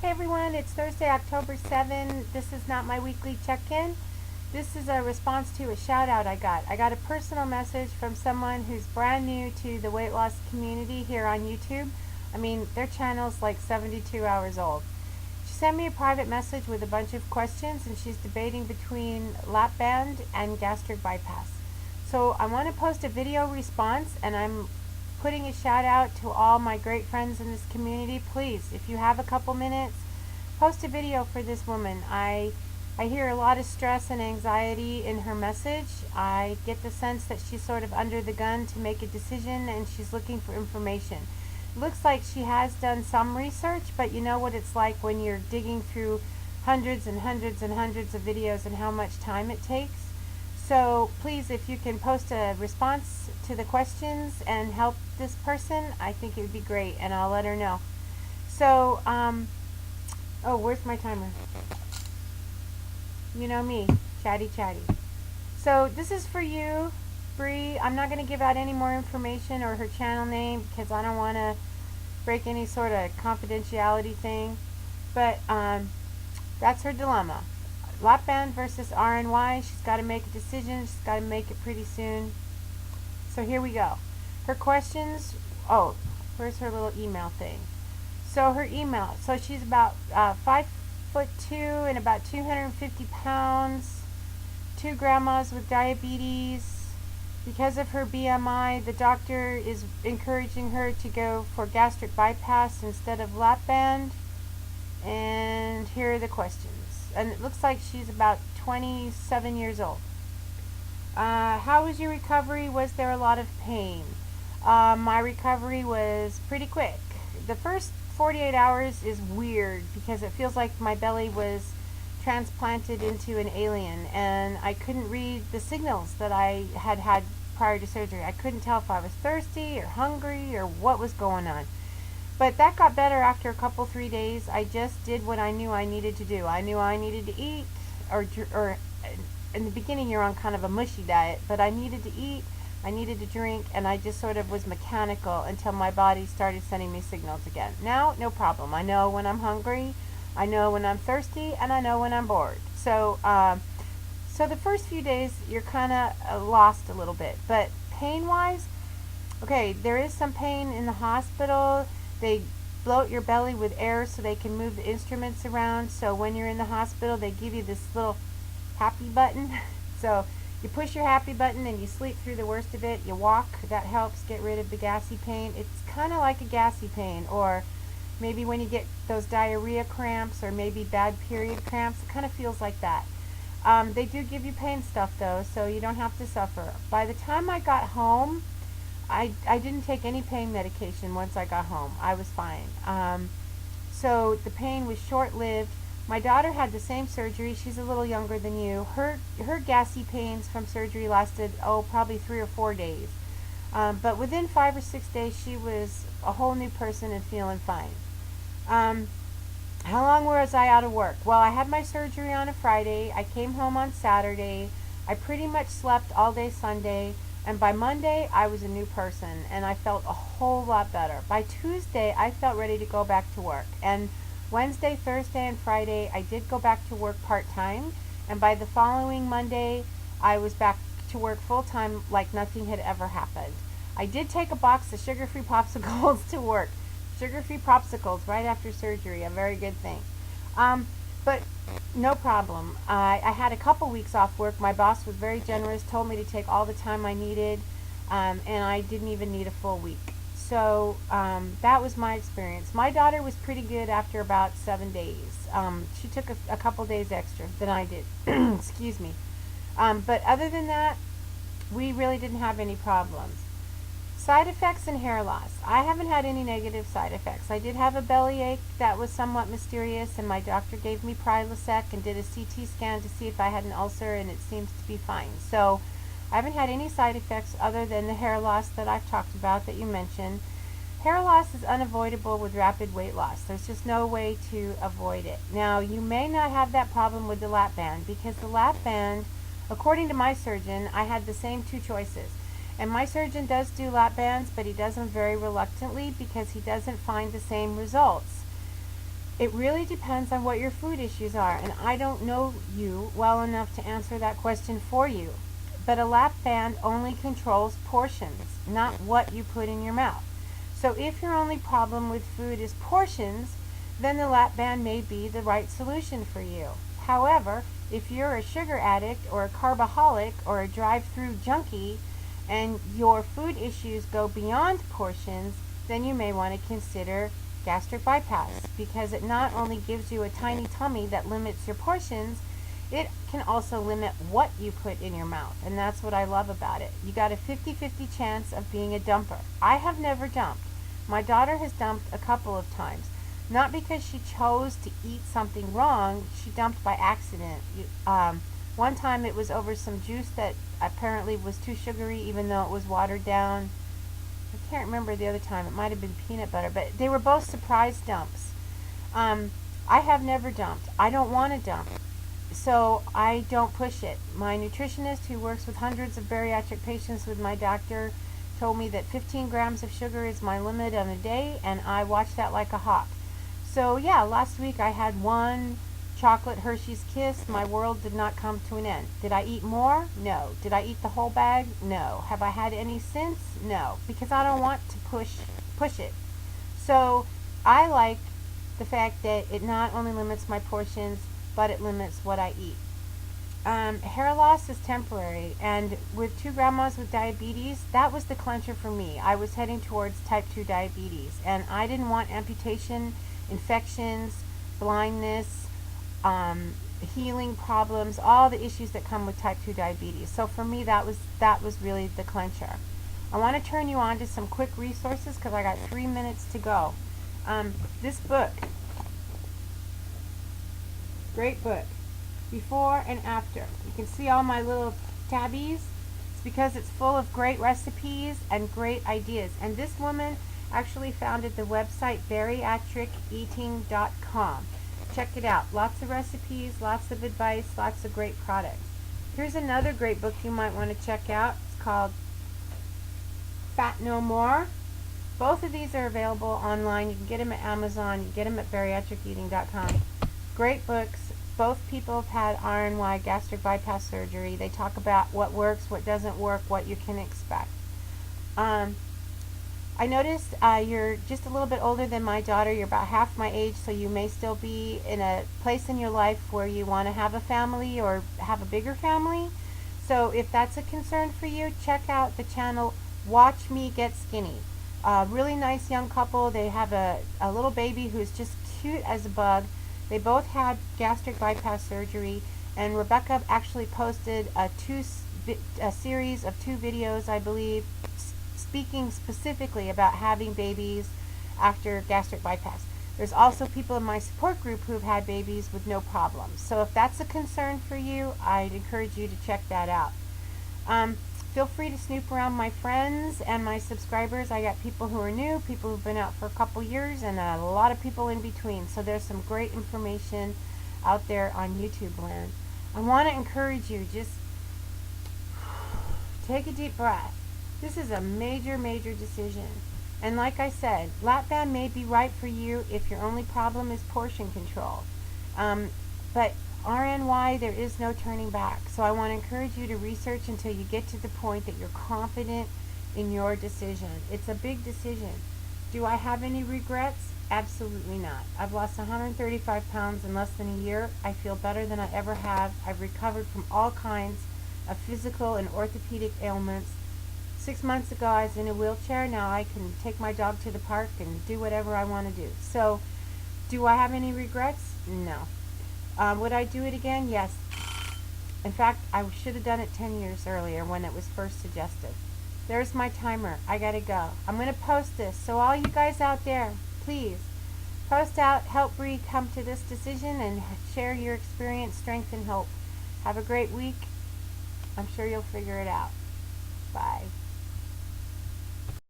Hey everyone, it's Thursday, October 7. This is not my weekly check-in. This is a response to a shout out I got. I got a personal message from someone who's brand new to the weight loss community here on YouTube. I mean, their channel's like 72 hours old. She sent me a private message with a bunch of questions, and she's debating between lap band and gastric bypass. So I want to post a video response, and I'm putting a shout out to all my great friends in this community. Please, if you have a couple minutes, post a video for this woman. I hear a lot of stress and anxiety in her message. I get the sense that she's sort of under the gun to make a decision, and she's looking for information. It looks like she has done some research, but you know what it's like when you're digging through hundreds and hundreds and hundreds of videos and how much time it takes. So please, if you can post a response to the questions and help this person, I think it would be great, and I'll let her know. So, oh, where's my timer? You know me, chatty. So this is for you, Bree. I'm not going to give out any more information or her channel name because I don't want to break any sort of confidentiality thing. But that's her dilemma. Lap band versus RNY. She's got to make a decision. She's got to make it pretty soon. So here we go. Her questions. Oh, where's her little email thing? So her email. So she's about 5'2" and about 250 pounds. 2 grandmas with diabetes. Because of her BMI, the doctor is encouraging her to go for gastric bypass instead of lap band. And here are the questions. And it looks like she's about 27 years old. How was your recovery? Was there a lot of pain? My recovery was pretty quick. The first 48 hours is weird because it feels like my belly was transplanted into an alien, and I couldn't read the signals that I had prior to surgery. I couldn't tell if I was thirsty or hungry or what was going on. But that got better after a couple, 3 days. I just did what I knew I needed to do. I knew I needed to eat, or in the beginning you're on kind of a mushy diet, but I needed to eat, I needed to drink, and I just sort of was mechanical until my body started sending me signals again. Now, no problem. I know when I'm hungry, I know when I'm thirsty, and I know when I'm bored. So, so the first few days you're kind of lost a little bit. But pain-wise, okay, there is some pain in the hospital. They bloat your belly with air so they can move the instruments around. So when you're in the hospital, they give you this little happy button. So you push your happy button and you sleep through the worst of it. You walk. That helps get rid of the gassy pain. It's kind of like a gassy pain, or maybe when you get those diarrhea cramps or maybe bad period cramps. It kind of feels like that. They do give you pain stuff though, so you don't have to suffer. By the time I got home, I didn't take any pain medication once I got home. I was fine. So the pain was short-lived. My daughter had the same surgery. She's a little younger than you. Her gassy pains from surgery lasted, probably 3 or 4 days. But within 5 or 6 days, she was a whole new person and feeling fine. How long was I out of work? Well, I had my surgery on a Friday. I came home on Saturday. I pretty much slept all day Sunday. And by Monday, I was a new person, and I felt a whole lot better. By Tuesday, I felt ready to go back to work. And Wednesday, Thursday, and Friday, I did go back to work part-time. And by the following Monday, I was back to work full-time like nothing had ever happened. I did take a box of sugar-free popsicles to work. Sugar-free popsicles right after surgery, a very good thing. But no problem. I had a couple weeks off work. My boss was very generous, told me to take all the time I needed, and I didn't even need a full week. So that was my experience. My daughter was pretty good after about 7 days. She took a couple days extra than I did. Excuse me. But other than that, we really didn't have any problems. Side effects and hair loss. I haven't had any negative side effects. I did have a bellyache that was somewhat mysterious, and my doctor gave me Prilosec and did a CT scan to see if I had an ulcer, and it seems to be fine. So I haven't had any side effects other than the hair loss that I've talked about that you mentioned. Hair loss is unavoidable with rapid weight loss. There's just no way to avoid it. Now, you may not have that problem with the lap band, because the lap band, according to my surgeon, I had the same 2 choices. And my surgeon does do lap bands, but he does them very reluctantly because he doesn't find the same results. It really depends on what your food issues are, and I don't know you well enough to answer that question for you. But a lap band only controls portions, not what you put in your mouth. So if your only problem with food is portions, then the lap band may be the right solution for you. However, if you're a sugar addict or a carboholic or a drive-through junkie and your food issues go beyond portions, then you may want to consider gastric bypass, because it not only gives you a tiny tummy that limits your portions, it can also limit what you put in your mouth, and that's what I love about it. You got a 50-50 chance of being a dumper. I have never dumped. My daughter has dumped a couple of times. Not because she chose to eat something wrong, she dumped by accident. One time it was over some juice that apparently was too sugary even though it was watered down. I can't remember the other time. It might have been peanut butter, but they were both surprise dumps. I have never dumped. I don't want to dump, so I don't push it. My nutritionist, who works with hundreds of bariatric patients with my doctor, told me that 15 grams of sugar is my limit on a day, and I watch that like a hawk. So yeah, last week I had one chocolate Hershey's Kiss. My world did not come to an end. Did I eat more? No. Did I eat the whole bag? No. Have I had any since? No. Because I don't want to push it. So I like the fact that it not only limits my portions, but it limits what I eat. Hair loss is temporary, and with two grandmas with diabetes, that was the clincher for me. I was heading towards type 2 diabetes, and I didn't want amputation, infections, blindness, healing problems, all the issues that come with type 2 diabetes. So for me, that was really the clincher. I want to turn you on to some quick resources because I got 3 minutes to go. This book, great book, before and after. You can see all my little tabbies. It's because it's full of great recipes and great ideas. And this woman actually founded the website bariatriceating.com. Check it out. Lots of recipes, lots of advice, lots of great products. Here's another great book you might want to check out. It's called Fat No More. Both of these are available online. You can get them at Amazon. You can get them at bariatriceating.com. Great books. Both people have had RNY, gastric bypass surgery. They talk about what works, what doesn't work, what you can expect. I noticed you're just a little bit older than my daughter. You're about half my age, so you may still be in a place in your life where you want to have a family or have a bigger family. So if that's a concern for you, check out the channel Watch Me Get Skinny. Really nice young couple. They have a little baby who's just cute as a bug. They both had gastric bypass surgery, and Rebecca actually posted a series of 2 videos, I believe, speaking specifically about having babies after gastric bypass. There's also people in my support group who have had babies with no problems. So if that's a concern for you, I'd encourage you to check that out. Feel free to snoop around my friends and my subscribers. I got people who are new, people who've been out for a couple years, and a lot of people in between. So there's some great information out there on YouTube land. I want to encourage you, just take a deep breath. This is a major, major decision. And like I said, lap band may be right for you if your only problem is portion control. But RNY, there is no turning back. So I want to encourage you to research until you get to the point that you're confident in your decision. It's a big decision. Do I have any regrets? Absolutely not. I've lost 135 pounds in less than a year. I feel better than I ever have. I've recovered from all kinds of physical and orthopedic ailments. 6 months ago, I was in a wheelchair. Now I can take my dog to the park and do whatever I want to do. So, do I have any regrets? No. Would I do it again? Yes. In fact, I should have done it 10 years earlier when it was first suggested. There's my timer. I gotta go. I'm going to post this. So all you guys out there, please, post out, help Bree come to this decision, and share your experience, strength, and hope. Have a great week. I'm sure you'll figure it out. Bye.